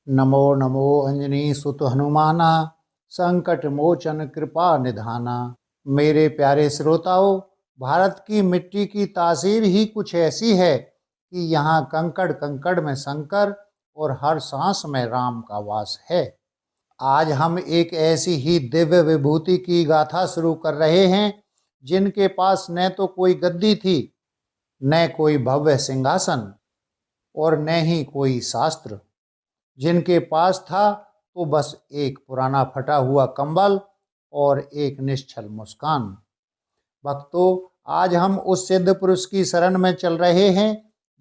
नमो नमो अंजनी सुत हनुमाना संकट मोचन कृपा निधाना। मेरे प्यारे श्रोताओं, भारत की मिट्टी की तासीर ही कुछ ऐसी है कि यहाँ कंकड़ कंकड़ में शंकर और हर सांस में राम का वास है। आज हम एक ऐसी ही दिव्य विभूति की गाथा शुरू कर रहे हैं जिनके पास न तो कोई गद्दी थी, न कोई भव्य सिंहासन और न ही कोई शास्त्र। जिनके पास था तो बस एक पुराना फटा हुआ कंबल और एक निश्चल मुस्कान। भक्तों, आज हम उस सिद्ध पुरुष की शरण में चल रहे हैं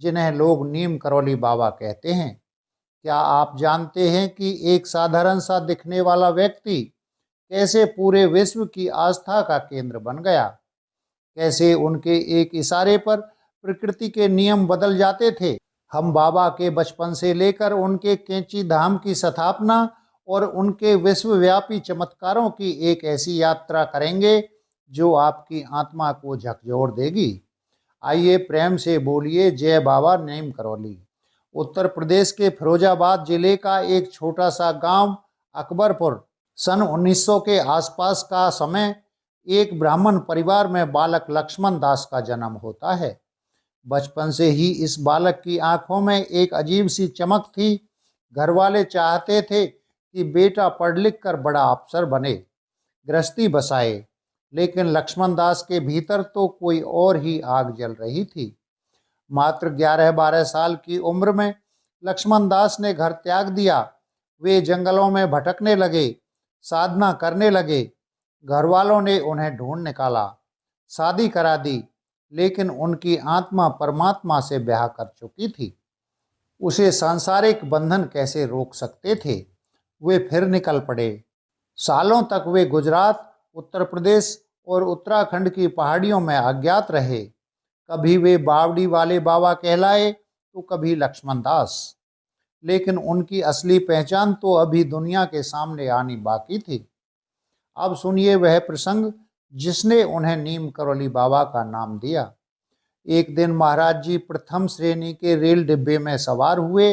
जिन्हें लोग नीम करौली बाबा कहते हैं। क्या आप जानते हैं कि एक साधारण सा दिखने वाला व्यक्ति कैसे पूरे विश्व की आस्था का केंद्र बन गया? कैसे उनके एक इशारे पर प्रकृति के नियम बदल जाते थे? हम बाबा के बचपन से लेकर उनके कैंची धाम की स्थापना और उनके विश्वव्यापी चमत्कारों की एक ऐसी यात्रा करेंगे जो आपकी आत्मा को झकझोर देगी। आइए प्रेम से बोलिए जय बाबा नीम करौली। उत्तर प्रदेश के फिरोजाबाद जिले का एक छोटा सा गांव अकबरपुर, सन 1900 के आसपास का समय, एक ब्राह्मण परिवार में बालक लक्ष्मण दास का जन्म होता है। बचपन से ही इस बालक की आंखों में एक अजीब सी चमक थी। घर वाले चाहते थे कि बेटा पढ़ लिख कर बड़ा अफसर बने, गृहस्थी बसाए, लेकिन लक्ष्मण दास के भीतर तो कोई और ही आग जल रही थी। मात्र 11-12 साल की उम्र में लक्ष्मण दास ने घर त्याग दिया। वे जंगलों में भटकने लगे, साधना करने लगे। घर वालों ने उन्हें ढूंढ निकाला, शादी करा दी, लेकिन उनकी आत्मा परमात्मा से ब्याह कर चुकी थी। उसे सांसारिक बंधन कैसे रोक सकते थे? वे फिर निकल पड़े। सालों तक वे गुजरात, उत्तर प्रदेश और उत्तराखंड की पहाड़ियों में अज्ञात रहे। कभी वे बावड़ी वाले बाबा कहलाए तो कभी लक्ष्मण दास, लेकिन उनकी असली पहचान तो अभी दुनिया के सामने आनी बाकी थी। अब सुनिए वह प्रसंग जिसने उन्हें नीम करौली बाबा का नाम दिया। एक दिन महाराज जी प्रथम श्रेणी के रेल डिब्बे में सवार हुए।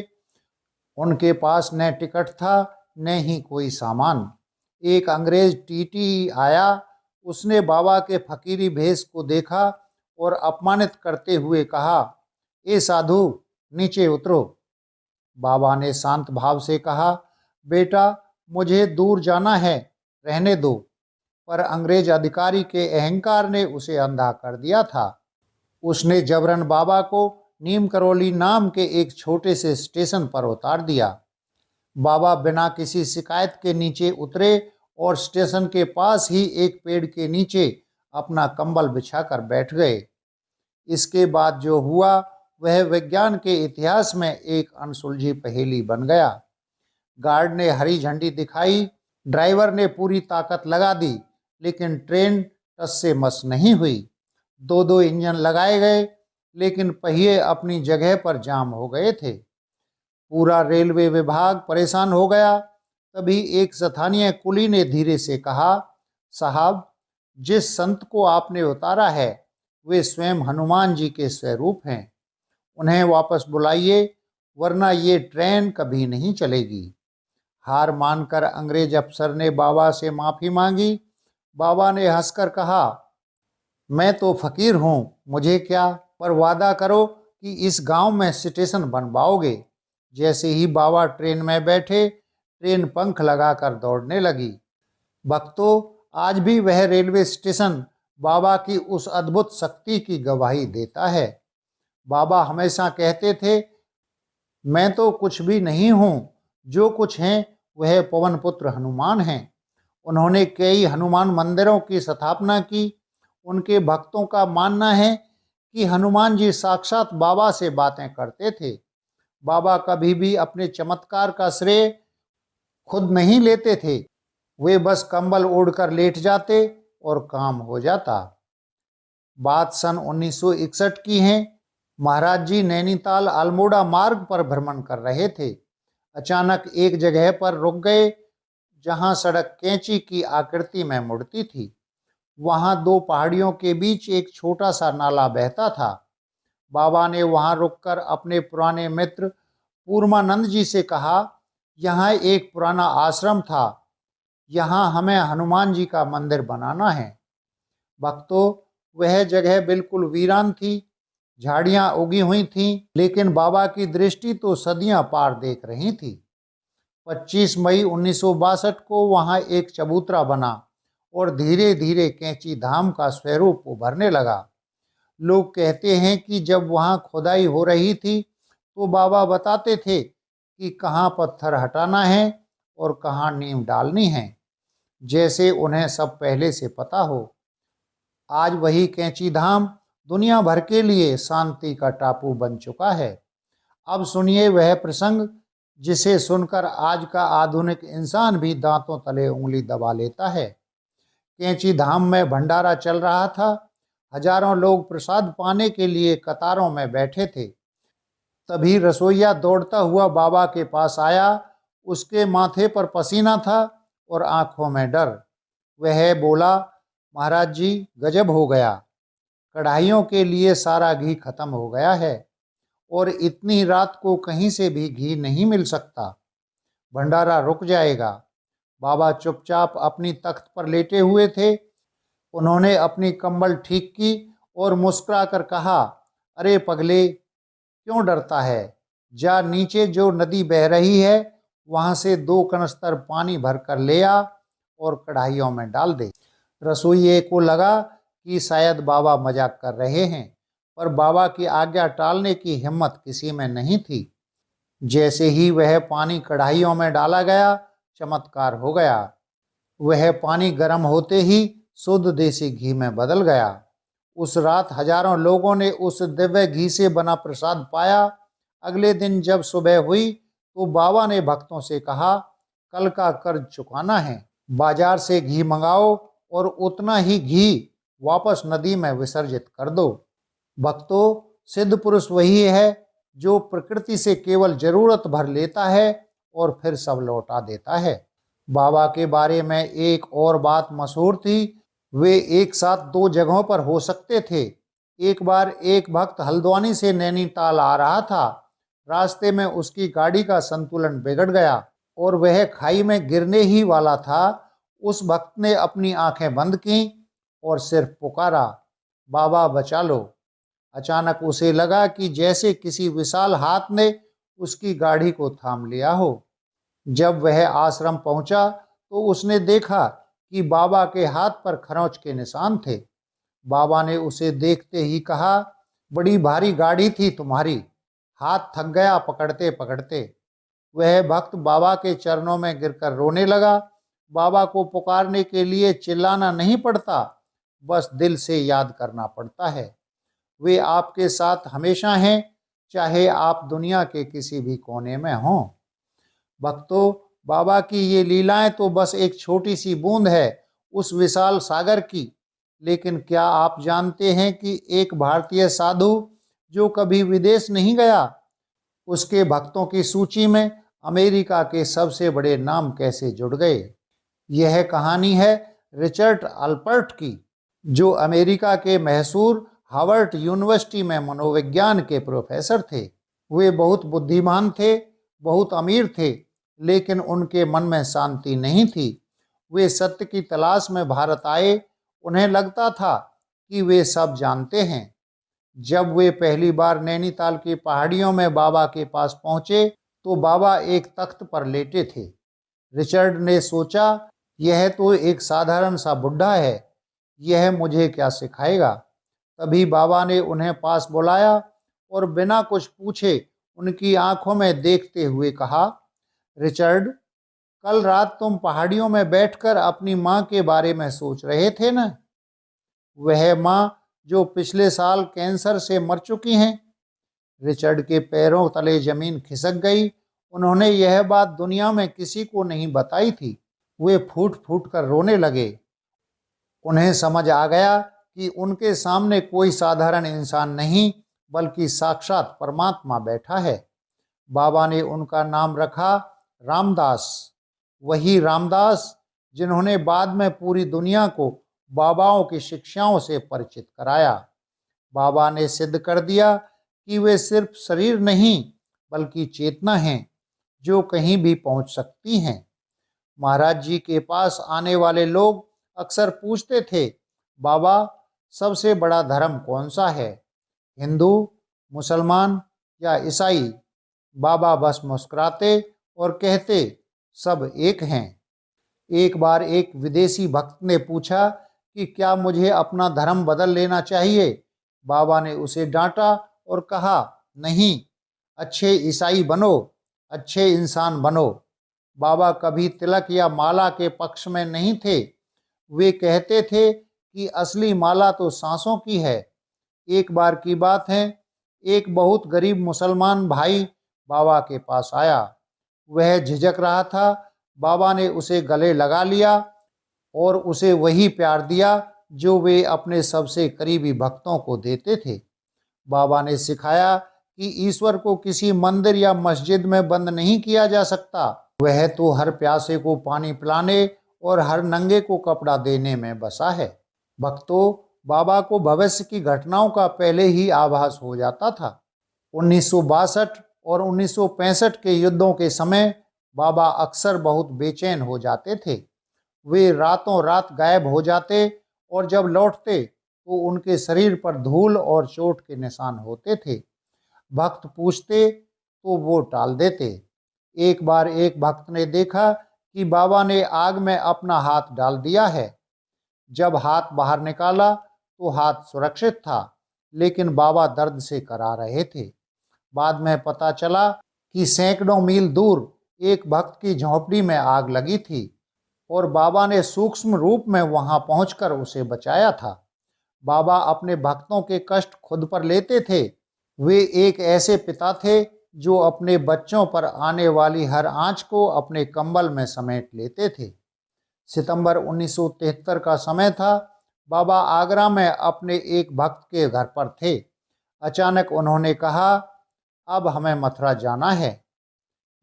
उनके पास न टिकट था न ही कोई सामान। एक अंग्रेज टीटी आया। उसने बाबा के फकीरी भेष को देखा और अपमानित करते हुए कहा, ए साधु, नीचे उतरो। बाबा ने शांत भाव से कहा, बेटा मुझे दूर जाना है, रहने दो। पर अंग्रेज अधिकारी के अहंकार ने उसे अंधा कर दिया था। उसने जबरन बाबा को नीम करौली नाम के एक छोटे से स्टेशन पर उतार दिया। बाबा बिना किसी शिकायत के नीचे उतरे और स्टेशन के पास ही एक पेड़ के नीचे अपना कंबल बिछाकर बैठ गए। इसके बाद जो हुआ वह विज्ञान के इतिहास में एक अनसुलझी पहेली बन गया। गार्ड ने हरी झंडी दिखाई, ड्राइवर ने पूरी ताकत लगा दी, लेकिन ट्रेन टस से मस नहीं हुई। दो इंजन लगाए गए, लेकिन पहिए अपनी जगह पर जाम हो गए थे। पूरा रेलवे विभाग परेशान हो गया। तभी एक स्थानीय कुली ने धीरे से कहा, साहब, जिस संत को आपने उतारा है वे स्वयं हनुमान जी के स्वरूप हैं। उन्हें वापस बुलाइए, वरना ये ट्रेन कभी नहीं चलेगी। हार मानकर अंग्रेज अफसर ने बाबा से माफ़ी मांगी। बाबा ने हंसकर कहा, मैं तो फकीर हूँ, मुझे क्या, पर वादा करो कि इस गांव में स्टेशन बनवाओगे। जैसे ही बाबा ट्रेन में बैठे, ट्रेन पंख लगाकर दौड़ने लगी। भक्तों, आज भी वह रेलवे स्टेशन बाबा की उस अद्भुत शक्ति की गवाही देता है। बाबा हमेशा कहते थे, मैं तो कुछ भी नहीं हूँ, जो कुछ हैं वह पवन पुत्र हनुमान हैं। उन्होंने कई हनुमान मंदिरों की स्थापना की। उनके भक्तों का मानना है कि हनुमान जी साक्षात बाबा से बातें करते थे। बाबा कभी भी अपने चमत्कार का श्रेय खुद नहीं लेते थे। वे बस कंबल ओढ़कर लेट जाते और काम हो जाता। बात सन 1961 की है। महाराज जी नैनीताल अल्मोड़ा मार्ग पर भ्रमण कर रहे थे। अचानक एक जगह पर रुक गए जहां सड़क कैंची की आकृति में मुड़ती थी। वहां दो पहाड़ियों के बीच एक छोटा सा नाला बहता था। बाबा ने वहां रुककर अपने पुराने मित्र पूर्णानंद जी से कहा, यहाँ एक पुराना आश्रम था, यहाँ हमें हनुमान जी का मंदिर बनाना है। भक्तों, वह जगह बिल्कुल वीरान थी, झाड़ियाँ उगी हुई थीं, लेकिन बाबा की दृष्टि तो सदियां पार देख रही थी। 25 मई 1962 को वहाँ एक चबूतरा बना और धीरे धीरे कैंची धाम का स्वरूप उभरने लगा। लोग कहते हैं कि जब वहाँ खुदाई हो रही थी तो बाबा बताते थे कि कहाँ पत्थर हटाना है और कहाँ नींव डालनी है, जैसे उन्हें सब पहले से पता हो। आज वही कैंची धाम दुनिया भर के लिए शांति का टापू बन चुका है। अब सुनिए वह प्रसंग जिसे सुनकर आज का आधुनिक इंसान भी दांतों तले उंगली दबा लेता है। कैंची धाम में भंडारा चल रहा था। हजारों लोग प्रसाद पाने के लिए कतारों में बैठे थे। तभी रसोइया दौड़ता हुआ बाबा के पास आया। उसके माथे पर पसीना था और आंखों में डर। वह बोला, महाराज जी, गजब हो गया, कढ़ाइयों के लिए सारा घी खत्म हो गया है और इतनी रात को कहीं से भी घी नहीं मिल सकता। भंडारा रुक जाएगा। बाबा चुपचाप अपनी तख्त पर लेटे हुए थे। उन्होंने अपनी कंबल ठीक की और मुस्कुरा कर कहा, अरे पगले, क्यों डरता है? जा नीचे जो नदी बह रही है वहाँ से 2 कनस्तर पानी भर कर ले आ और कढ़ाइयों में डाल दे। रसोइये को लगा कि शायद बाबा मजाक कर रहे हैं, पर बाबा की आज्ञा टालने की हिम्मत किसी में नहीं थी। जैसे ही वह पानी कढ़ाइयों में डाला गया, चमत्कार हो गया। वह पानी गर्म होते ही शुद्ध देसी घी में बदल गया। उस रात हजारों लोगों ने उस दिव्य घी से बना प्रसाद पाया। अगले दिन जब सुबह हुई तो बाबा ने भक्तों से कहा, कल का कर्ज चुकाना है, बाजार से घी मंगाओ और उतना ही घी वापस नदी में विसर्जित कर दो। भक्तों, सिद्ध पुरुष वही है जो प्रकृति से केवल जरूरत भर लेता है और फिर सब लौटा देता है। बाबा के बारे में एक और बात मशहूर थी। वे एक साथ 2 जगहों पर हो सकते थे। एक बार एक भक्त हल्द्वानी से नैनीताल आ रहा था। रास्ते में उसकी गाड़ी का संतुलन बिगड़ गया और वह खाई में गिरने ही वाला था। उस भक्त ने अपनी आंखें बंद की और सिर्फ पुकारा, बाबा बचा लो। अचानक उसे लगा कि जैसे किसी विशाल हाथ ने उसकी गाड़ी को थाम लिया हो। जब वह आश्रम पहुंचा तो उसने देखा कि बाबा के हाथ पर खरोंच के निशान थे। बाबा ने उसे देखते ही कहा, बड़ी भारी गाड़ी थी तुम्हारी, हाथ थक गया पकड़ते पकड़ते। वह भक्त बाबा के चरणों में गिरकर रोने लगा। बाबा को पुकारने के लिए चिल्लाना नहीं पड़ता, बस दिल से याद करना पड़ता है। वे आपके साथ हमेशा हैं, चाहे आप दुनिया के किसी भी कोने में हों। भक्तों, बाबा की ये लीलाएं तो बस एक छोटी सी बूंद है उस विशाल सागर की। लेकिन क्या आप जानते हैं कि एक भारतीय साधु जो कभी विदेश नहीं गया, उसके भक्तों की सूची में अमेरिका के सबसे बड़े नाम कैसे जुड़ गए? यह कहानी है रिचर्ड अल्पर्ट की, जो अमेरिका के मशहूर हार्वर्ड यूनिवर्सिटी में मनोविज्ञान के प्रोफेसर थे। वे बहुत बुद्धिमान थे, बहुत अमीर थे, लेकिन उनके मन में शांति नहीं थी। वे सत्य की तलाश में भारत आए। उन्हें लगता था कि वे सब जानते हैं। जब वे पहली बार नैनीताल की पहाड़ियों में बाबा के पास पहुंचे तो बाबा एक तख्त पर लेटे थे। रिचर्ड ने सोचा, यह तो एक साधारण सा बुढ़ा है, यह मुझे क्या सिखाएगा। तभी बाबा ने उन्हें पास बुलाया और बिना कुछ पूछे उनकी आंखों में देखते हुए कहा, रिचर्ड, कल रात तुम पहाड़ियों में बैठकर अपनी माँ के बारे में सोच रहे थे ना? वह माँ जो पिछले साल कैंसर से मर चुकी हैं। रिचर्ड के पैरों तले जमीन खिसक गई। उन्होंने यह बात दुनिया में किसी को नहीं बताई थी। वे फूट फूट कर रोने लगे। उन्हें समझ आ गया कि उनके सामने कोई साधारण इंसान नहीं, बल्कि साक्षात परमात्मा बैठा है। बाबा ने उनका नाम रखा रामदास। वही रामदास जिन्होंने बाद में पूरी दुनिया को बाबाओं की शिक्षाओं से परिचित कराया। बाबा ने सिद्ध कर दिया कि वे सिर्फ शरीर नहीं, बल्कि चेतना हैं, जो कहीं भी पहुंच सकती हैं। महाराज जी के पास आने वाले लोग अक्सर पूछते थे, बाबा सबसे बड़ा धर्म कौन सा है, हिंदू, मुसलमान या ईसाई? बाबा बस मुस्कुराते और कहते, सब एक हैं। एक बार एक विदेशी भक्त ने पूछा कि क्या मुझे अपना धर्म बदल लेना चाहिए? बाबा ने उसे डांटा और कहा, नहीं, अच्छे ईसाई बनो, अच्छे इंसान बनो। बाबा कभी तिलक या माला के पक्ष में नहीं थे। वे कहते थे कि असली माला तो सांसों की है। एक बार की बात है, एक बहुत गरीब मुसलमान भाई बाबा के पास आया। वह झिझक रहा था। बाबा ने उसे गले लगा लिया और उसे वही प्यार दिया जो वे अपने सबसे करीबी भक्तों को देते थे। बाबा ने सिखाया कि ईश्वर को किसी मंदिर या मस्जिद में बंद नहीं किया जा सकता। वह तो हर प्यासे को पानी पिलाने और हर नंगे को कपड़ा देने में बसा है। भक्तों, बाबा को भविष्य की घटनाओं का पहले ही आभास हो जाता था। 1962 और 1965 के युद्धों के समय बाबा अक्सर बहुत बेचैन हो जाते थे। वे रातों रात गायब हो जाते और जब लौटते तो उनके शरीर पर धूल और चोट के निशान होते थे। भक्त पूछते तो वो टाल देते। एक बार एक भक्त ने देखा कि बाबा ने आग में अपना हाथ डाल दिया है। जब हाथ बाहर निकाला तो हाथ सुरक्षित था, लेकिन बाबा दर्द से करा रहे थे। बाद में पता चला कि सैकड़ों मील दूर एक भक्त की झोंपड़ी में आग लगी थी और बाबा ने सूक्ष्म रूप में वहां पहुंचकर उसे बचाया था। बाबा अपने भक्तों के कष्ट खुद पर लेते थे। वे एक ऐसे पिता थे जो अपने बच्चों पर आने वाली हर आंच को अपने कंबल में समेट लेते थे। सितंबर 1973 का समय था। बाबा आगरा में अपने एक भक्त के घर पर थे। अचानक उन्होंने कहा, अब हमें मथुरा जाना है।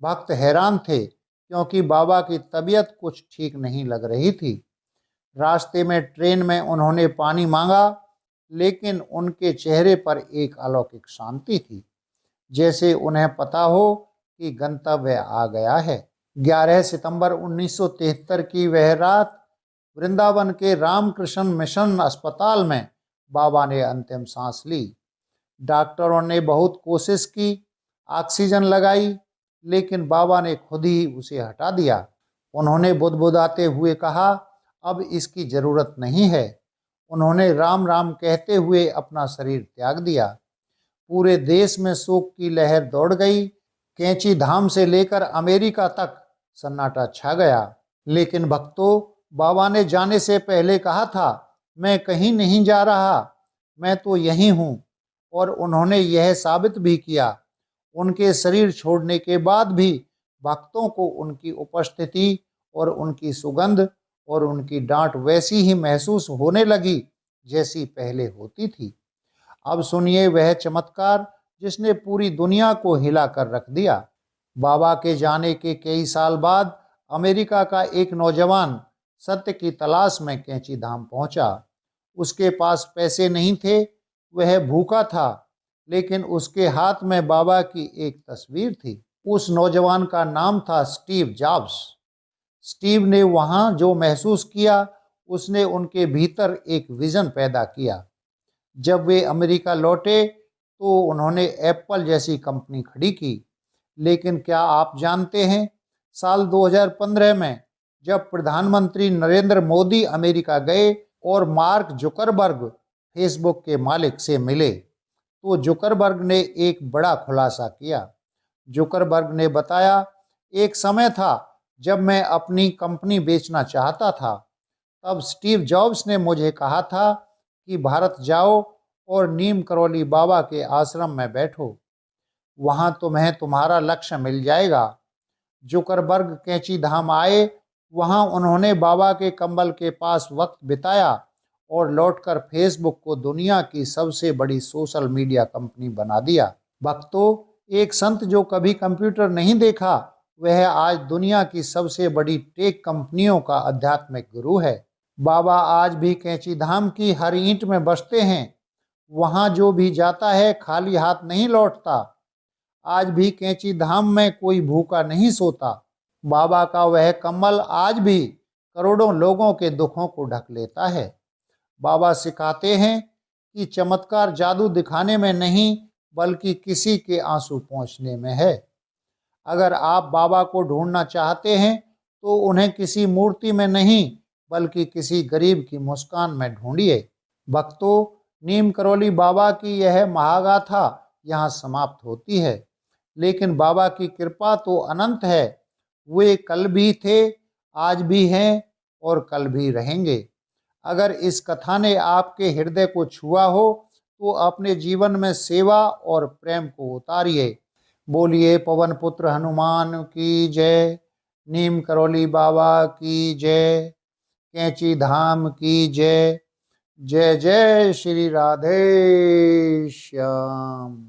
भक्त हैरान थे क्योंकि बाबा की तबीयत कुछ ठीक नहीं लग रही थी। रास्ते में ट्रेन में उन्होंने पानी मांगा, लेकिन उनके चेहरे पर एक अलौकिक शांति थी, जैसे उन्हें पता हो कि गंतव्य आ गया है। 11 सितंबर 1973 की वह रात वृंदावन के रामकृष्ण मिशन अस्पताल में बाबा ने अंतिम सांस ली। डॉक्टरों ने बहुत कोशिश की, ऑक्सीजन लगाई, लेकिन बाबा ने खुद ही उसे हटा दिया। उन्होंने बुदबुदाते हुए कहा, अब इसकी ज़रूरत नहीं है। उन्होंने राम राम कहते हुए अपना शरीर त्याग दिया। पूरे देश में शोक की लहर दौड़ गई। कैंची धाम से लेकर अमेरिका तक सन्नाटा छा गया। लेकिन भक्तों, बाबा ने जाने से पहले कहा था, मैं कहीं नहीं जा रहा, मैं तो यहीं हूँ। और उन्होंने यह साबित भी किया। उनके शरीर छोड़ने के बाद भी भक्तों को उनकी उपस्थिति और उनकी सुगंध और उनकी डांट वैसी ही महसूस होने लगी जैसी पहले होती थी। अब सुनिए वह चमत्कार जिसने पूरी दुनिया को हिला कर रख दिया। बाबा के जाने के कई साल बाद अमेरिका का एक नौजवान सत्य की तलाश में कैंची धाम पहुंचा। उसके पास पैसे नहीं थे, वह भूखा था, लेकिन उसके हाथ में बाबा की एक तस्वीर थी। उस नौजवान का नाम था स्टीव जॉब्स। स्टीव ने वहाँ जो महसूस किया, उसने उनके भीतर एक विज़न पैदा किया। जब वे अमेरिका लौटे तो उन्होंने एप्पल जैसी कंपनी खड़ी की। लेकिन क्या आप जानते हैं, साल 2015 में जब प्रधानमंत्री नरेंद्र मोदी अमेरिका गए और मार्क जुकरबर्ग फेसबुक के मालिक से मिले, तो जुकरबर्ग ने एक बड़ा खुलासा किया। जुकरबर्ग ने बताया, एक समय था जब मैं अपनी कंपनी बेचना चाहता था। तब स्टीव जॉब्स ने मुझे कहा था कि भारत जाओ और नीम करौली बाबा के आश्रम में बैठो, वहाँ तुम्हें तुम्हारा लक्ष्य मिल जाएगा। जुकरबर्ग कैंची धाम आए। वहाँ उन्होंने बाबा के कंबल के पास वक्त बिताया और लौटकर फेसबुक को दुनिया की सबसे बड़ी सोशल मीडिया कंपनी बना दिया। भक्तों, एक संत जो कभी कंप्यूटर नहीं देखा, वह आज दुनिया की सबसे बड़ी टेक कंपनियों का आध्यात्मिक गुरु है। बाबा आज भी कैंची धाम की हर ईंट में बसते हैं। वहाँ जो भी जाता है खाली हाथ नहीं लौटता। आज भी कैंची धाम में कोई भूखा नहीं सोता। बाबा का वह कमल आज भी करोड़ों लोगों के दुखों को ढक लेता है। बाबा सिखाते हैं कि चमत्कार जादू दिखाने में नहीं बल्कि किसी के आंसू पहुंचने में है। अगर आप बाबा को ढूंढना चाहते हैं तो उन्हें किसी मूर्ति में नहीं बल्कि किसी गरीब की मुस्कान में ढूंढिए। भक्तों, नीम करौली बाबा की यह महागाथा यहाँ समाप्त होती है, लेकिन बाबा की कृपा तो अनंत है। वे कल भी थे, आज भी हैं और कल भी रहेंगे। अगर इस कथा ने आपके हृदय को छुआ हो तो अपने जीवन में सेवा और प्रेम को उतारिए। बोलिए पवन पुत्र हनुमान की जय, नीम करौली बाबा की जय, कैंची धाम की जय। जय जय श्री राधे श्याम।